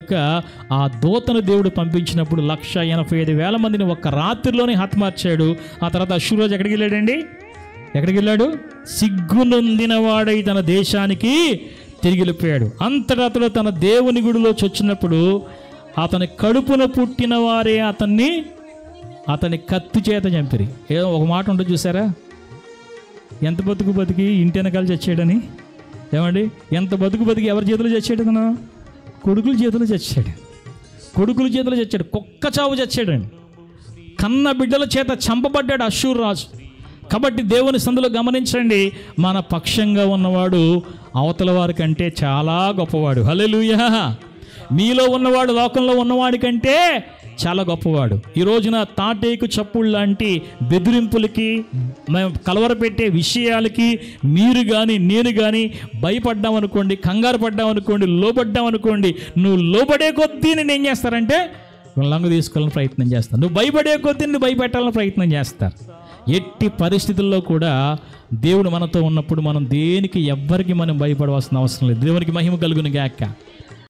యొక్క ఆ దూతను దేవుడు పంపించినప్పుడు 185,000 మందిని ఒక్క రాత్రిలోనే హతమార్చాడు. ఆ తర్వాత అష్షూరురాజు ఎక్కడికి వెళ్ళాడండి? ఎక్కడికి వెళ్ళాడు? సిగ్గునొందిన వాడై తన దేశానికి తిరిగి వెళ్ళిపోయాడు. అంతటా అతడు తన దేవుని గుడిలో చొచ్చినప్పుడు అతని కడుపున పుట్టిన వారే అతని కత్తి చేత చంపిరి. ఏదో ఒక మాట ఉంటుంది చూసారా, ఎంత బతుకు బతికి ఇంటి వెనకాల చచ్చాడని. ఏమండి, ఎంత బతుకు బతికి ఎవరి చేతిలో చచ్చాడు? తను కొడుకుల చేతిలో చచ్చాడు. కొడుకుల చేతిలో చచ్చాడు. కుక్క చావు చచ్చాడండి. కన్న బిడ్డల చేత చంపబడ్డాడు అష్షూరు రాజు. కాబట్టి దేవుని సందులో గమనించండి, మన పక్షంగా ఉన్నవాడు అవతల వారి కంటే చాలా గొప్పవాడు. హల్లెలూయా. మీలో ఉన్నవాడు లోకంలో ఉన్నవాడి కంటే చాలా గొప్పవాడు. ఈ రోజున తాటేకు చప్పుళ్ళు లాంటి బెదిరింపులకి, కలవరపెట్టే విషయాలకి మీరు కానీ నేను కానీ భయపడ్డామనుకోండి, కంగారు పడ్డామనుకోండి, లోబడ్డామనుకోండి, నువ్వు లోబడే కొద్దీ నేను ఏం చేస్తారంటే లొంగ తీసుకోవాలని ప్రయత్నం చేస్తాను. నువ్వు భయపడే కొద్దీ నువ్వు భయపెట్టాలని ప్రయత్నం చేస్తారు. ఎట్టి పరిస్థితుల్లో కూడా దేవుడు మనతో ఉన్నప్పుడు మనం దేనికి ఎవ్వరికి మనం భయపడవలసిన అవసరం లేదు. దేవునికి మహిమ కలుగును గాక.